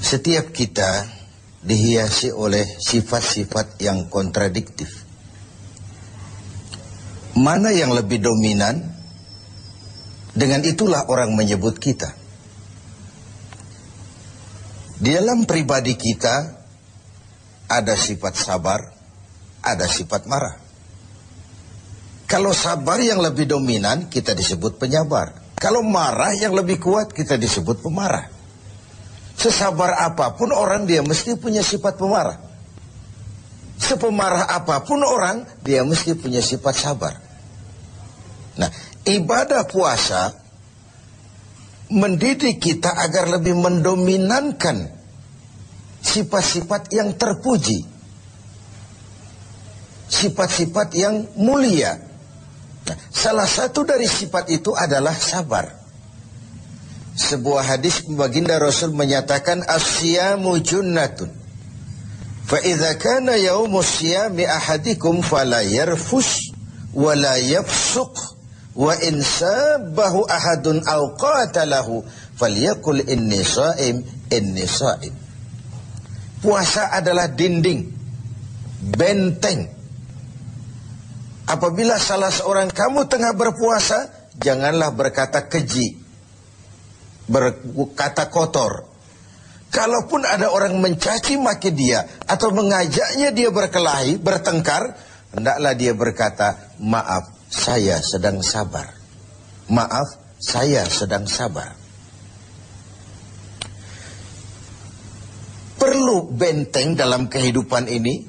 Setiap kita dihiasi oleh sifat-sifat yang kontradiktif. Mana yang lebih dominan, dengan itulah orang menyebut kita. Di dalam pribadi kita ada sifat sabar, ada sifat marah. Kalau sabar yang lebih dominan, kita disebut penyabar. Kalau marah yang lebih kuat, kita disebut pemarah. Sesabar apapun orang, dia mesti punya sifat pemarah. Sepemarah apapun orang, dia mesti punya sifat sabar. Nah, ibadah puasa mendidik kita agar lebih mendominankan sifat-sifat yang terpuji, sifat-sifat yang mulia. Nah, salah satu dari sifat itu adalah sabar. Sebuah hadis baginda Rasul menyatakan as-siyamu junnatun fa idza kana yaumus siyami ahadikum fala yarfus wa la yafsuq wa in sabahu ahadun aw qatalahu falyaqul inni shaim inni shaim. Puasa adalah dinding, benteng. Apabila salah seorang kamu tengah berpuasa, janganlah berkata keji, berkata kotor. Kalaupun ada orang mencaci maki dia atau mengajaknya dia berkelahi, bertengkar, hendaklah dia berkata, maaf, saya sedang sabar. Maaf, saya sedang sabar. Perlu benteng dalam kehidupan ini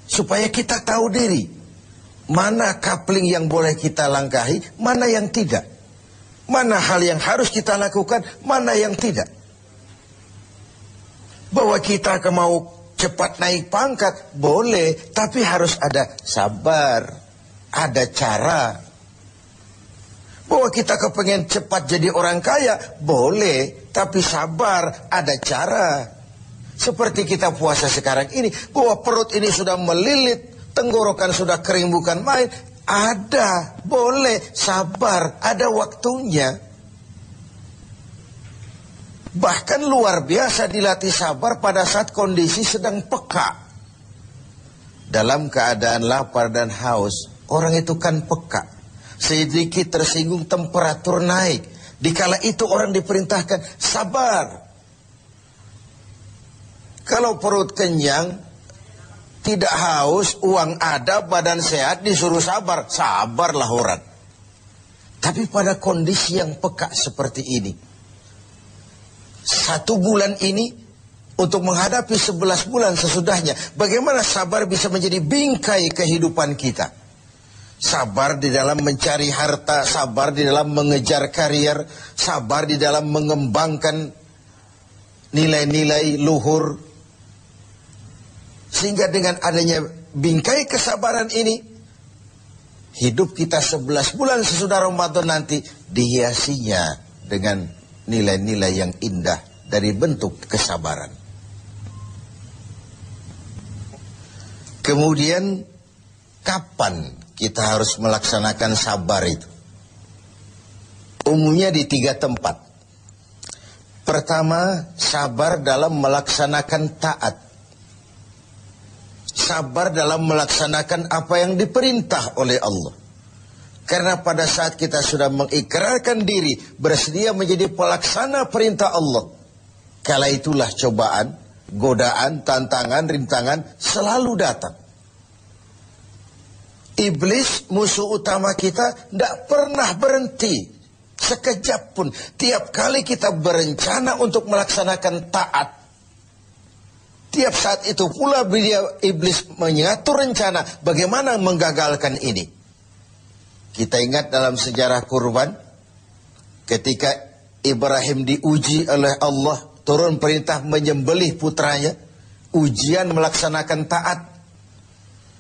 supaya kita tahu diri. Mana coupling yang boleh kita langkahi, mana yang tidak. Mana hal yang harus kita lakukan, mana yang tidak. Bahwa kita mau cepat naik pangkat, boleh. Tapi harus ada sabar, ada cara. Bahwa kita kepengen cepat jadi orang kaya, boleh. Tapi sabar, ada cara. Seperti kita puasa sekarang ini, bahwa perut ini sudah melilit, tenggorokan sudah kering bukan main. Ada, boleh, sabar, ada waktunya. Bahkan luar biasa dilatih sabar pada saat kondisi sedang peka. Dalam keadaan lapar dan haus, orang itu kan peka. Sedikit tersinggung temperatur naik. Dikala itu orang diperintahkan sabar. Kalau perut kenyang, tidak haus, uang ada, badan sehat, disuruh sabar. Sabarlah orang. Tapi pada kondisi yang peka seperti ini, 1 bulan ini untuk menghadapi 11 bulan sesudahnya, bagaimana sabar bisa menjadi bingkai kehidupan kita. Sabar di dalam mencari harta, sabar di dalam mengejar karier, sabar di dalam mengembangkan nilai-nilai luhur. Sehingga dengan adanya bingkai kesabaran ini, hidup kita 11 bulan sesudah Ramadan nanti dihiasinya dengan nilai-nilai yang indah dari bentuk kesabaran. Kemudian, kapan kita harus melaksanakan sabar itu? Umumnya di 3 tempat. Pertama, sabar dalam melaksanakan taat. Sabar dalam melaksanakan apa yang diperintah oleh Allah. Karena pada saat kita sudah mengikrarkan diri, bersedia menjadi pelaksana perintah Allah, kala itulah cobaan, godaan, tantangan, rintangan selalu datang. Iblis, musuh utama kita, tidak pernah berhenti sekejap pun. Tiap kali kita berencana untuk melaksanakan taat, tiap saat itu pula iblis mengatur rencana bagaimana menggagalkan ini. Kita ingat dalam sejarah kurban, ketika Ibrahim diuji oleh Allah, turun perintah menyembelih putranya, ujian melaksanakan taat.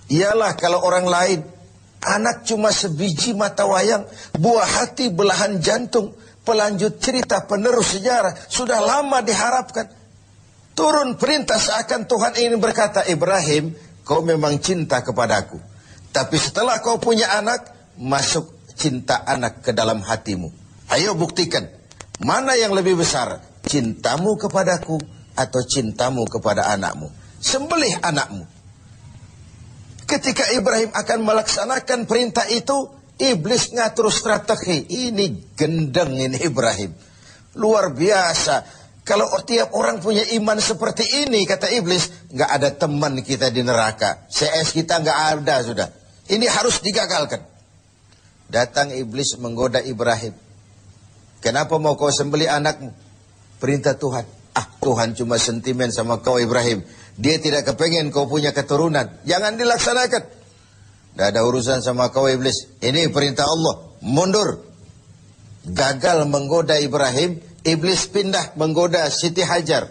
Ialah kalau orang lain, anak cuma sebiji mata wayang, buah hati belahan jantung, pelanjut cerita penerus sejarah, sudah lama diharapkan. Turun perintah seakan Tuhan ingin berkata, Ibrahim, kau memang cinta kepadaku. Tapi setelah kau punya anak, masuk cinta anak ke dalam hatimu. Ayo buktikan, mana yang lebih besar, cintamu kepadaku atau cintamu kepada anakmu? Sembelih anakmu. Ketika Ibrahim akan melaksanakan perintah itu, iblis ngatur strategi. Ini gendeng ini Ibrahim. Luar biasa. Kalau tiap orang punya iman seperti ini, kata iblis, nggak ada teman kita di neraka. CS kita nggak ada sudah. Ini harus digagalkan. Datang iblis menggoda Ibrahim. Kenapa mau kau sembelih anakmu? Perintah Tuhan. Ah, Tuhan cuma sentimen sama kau Ibrahim. Dia tidak kepengen kau punya keturunan. Jangan dilaksanakan. Tidak ada urusan sama kau iblis. Ini perintah Allah. Mundur. Gagal menggoda Ibrahim. Iblis pindah menggoda Siti Hajar.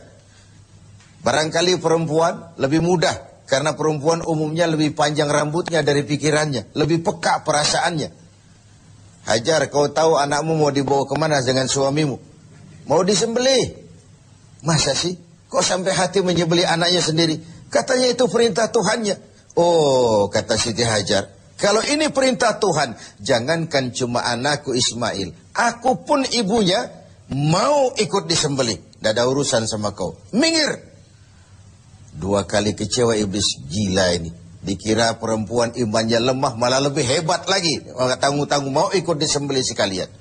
Barangkali perempuan lebih mudah. Karena perempuan umumnya lebih panjang rambutnya dari pikirannya. Lebih peka perasaannya. Hajar, kau tahu anakmu mau dibawa kemana dengan suamimu? Mau disembelih. Masa sih? Kok sampai hati menyembelih anaknya sendiri? Katanya itu perintah Tuhannya. Oh, kata Siti Hajar. Kalau ini perintah Tuhan, jangankan cuma anakku Ismail. Aku pun ibunya mau ikut disembelih. Tidak ada urusan sama kau. Minggir. 2 kali kecewa iblis. Gila ini. Dikira perempuan imannya lemah, malah lebih hebat lagi. Tanggung-tanggung mau ikut disembelih sekalian.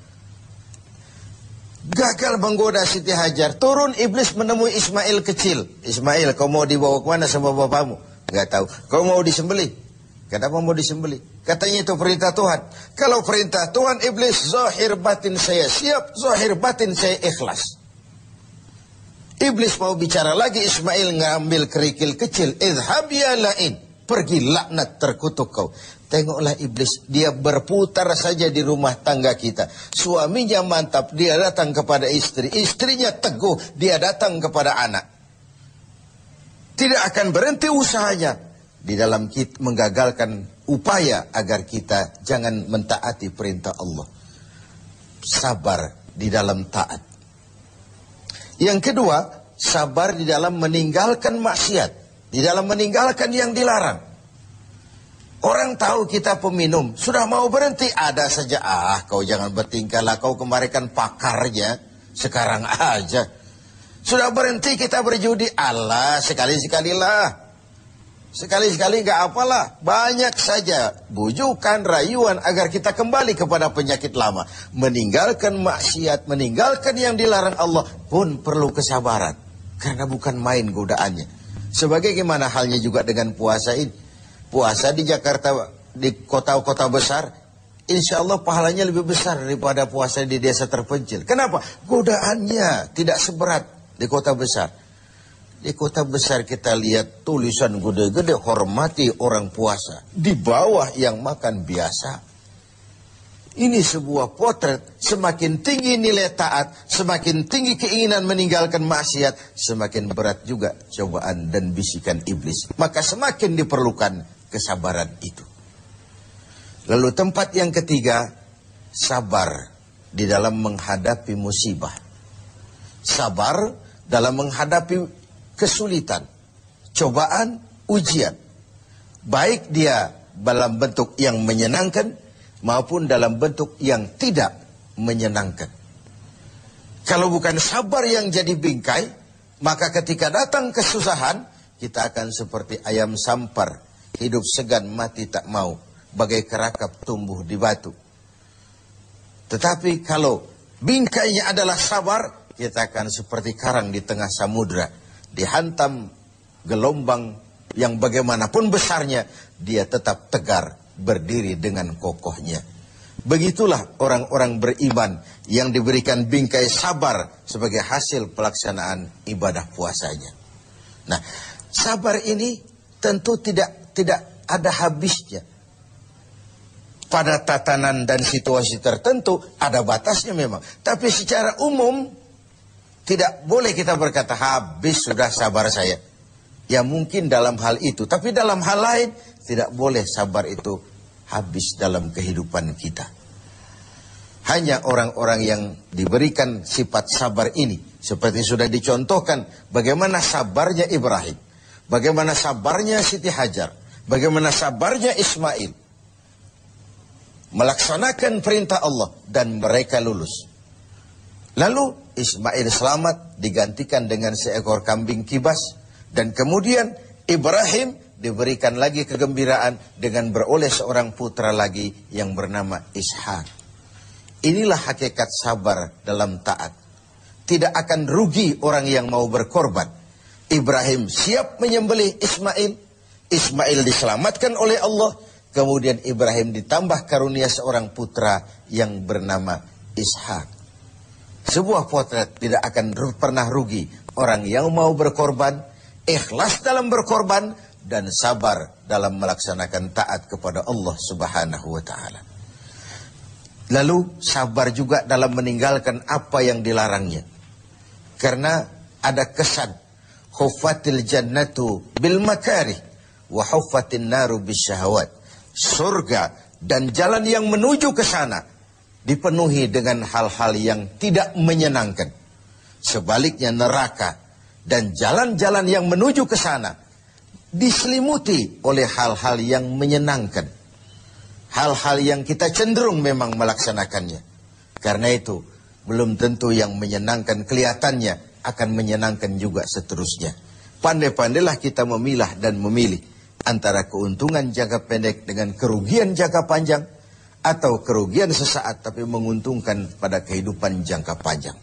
Gagal menggoda Siti Hajar. Turun iblis menemui Ismail kecil. Ismail, kau mau dibawa kemana sama bapakmu? Enggak tahu. Kau mau disembelih? Kenapa mau disembelih? Katanya itu perintah Tuhan. Kalau perintah Tuhan, iblis, zahir batin saya siap, zahir batin saya ikhlas. Iblis mau bicara lagi, Ismail ngambil kerikil kecil. Idhab ya la'in. Pergi laknat terkutuk kau. Tengoklah iblis, dia berputar saja di rumah tangga kita. Suaminya mantap, dia datang kepada istri. Istrinya teguh, dia datang kepada anak. Tidak akan berhenti usahanya di dalam kita menggagalkan upaya agar kita jangan mentaati perintah Allah. Sabar di dalam taat. Yang kedua, sabar di dalam meninggalkan maksiat. Di dalam meninggalkan yang dilarang. Orang tahu kita peminum, sudah mau berhenti, ada saja. Ah, kau jangan bertingkah lah, kau kemarin kan pakarnya, sekarang aja. Sudah berhenti kita berjudi, Allah sekali-sekalilah. Sekali-sekali gak apalah, banyak saja bujukan, rayuan agar kita kembali kepada penyakit lama. Meninggalkan maksiat, meninggalkan yang dilarang Allah pun perlu kesabaran. Karena bukan main godaannya. Sebagaimana halnya juga dengan puasa ini. Puasa di Jakarta, di kota-kota besar, insya Allah pahalanya lebih besar daripada puasa di desa terpencil. Kenapa? Godaannya tidak seberat di kota besar. Di kota besar kita lihat tulisan gede-gede, hormati orang puasa. Di bawah yang makan biasa. Ini sebuah potret, semakin tinggi nilai taat, semakin tinggi keinginan meninggalkan maksiat, semakin berat juga cobaan dan bisikan iblis. Maka semakin diperlukan kesabaran itu. Lalu tempat yang ketiga, sabar di dalam menghadapi musibah. Sabar dalam menghadapi kesulitan, cobaan, ujian. Baik dia dalam bentuk yang menyenangkan maupun dalam bentuk yang tidak menyenangkan. Kalau bukan sabar yang jadi bingkai, maka ketika datang kesusahan, kita akan seperti ayam sampar, hidup segan mati tak mau, bagai kerakap tumbuh di batu. Tetapi kalau bingkainya adalah sabar, kita akan seperti karang di tengah samudra, dihantam gelombang yang bagaimanapun besarnya, dia tetap tegar, berdiri dengan kokohnya. Begitulah orang-orang beriman yang diberikan bingkai sabar sebagai hasil pelaksanaan ibadah puasanya. Nah, sabar ini tentu tidak ada habisnya. Pada tatanan dan situasi tertentu ada batasnya memang. Tapi secara umum tidak boleh kita berkata habis sudah sabar saya. Ya mungkin dalam hal itu. Tapi dalam hal lain tidak boleh sabar itu habis dalam kehidupan kita. Hanya orang-orang yang diberikan sifat sabar ini. Seperti sudah dicontohkan bagaimana sabarnya Ibrahim. Bagaimana sabarnya Siti Hajar. Bagaimana sabarnya Ismail. Melaksanakan perintah Allah dan mereka lulus. Lalu Ismail selamat digantikan dengan seekor kambing kibas. Dan kemudian Ibrahim diberikan lagi kegembiraan dengan beroleh seorang putra lagi yang bernama Ishak. Inilah hakikat sabar dalam taat. Tidak akan rugi orang yang mau berkorban. Ibrahim siap menyembelih Ismail. Ismail diselamatkan oleh Allah. Kemudian Ibrahim ditambah karunia seorang putra yang bernama Ishak. Sebuah potret tidak akan pernah rugi. Orang yang mau berkorban, ikhlas dalam berkorban, dan sabar dalam melaksanakan taat kepada Allah Subhanahu wa ta'ala. Lalu sabar juga dalam meninggalkan apa yang dilarangnya. Karena ada kesan, huffatil jannatu bil makarih wa huffatin naru bisyahawat. Surga dan jalan yang menuju ke sana dipenuhi dengan hal-hal yang tidak menyenangkan. Sebaliknya neraka dan jalan-jalan yang menuju ke sana diselimuti oleh hal-hal yang menyenangkan. Hal-hal yang kita cenderung memang melaksanakannya. Karena itu, belum tentu yang menyenangkan kelihatannya akan menyenangkan juga seterusnya. Pandai-pandailah kita memilah dan memilih antara keuntungan jangka pendek dengan kerugian jangka panjang, atau kerugian sesaat tapi menguntungkan pada kehidupan jangka panjang.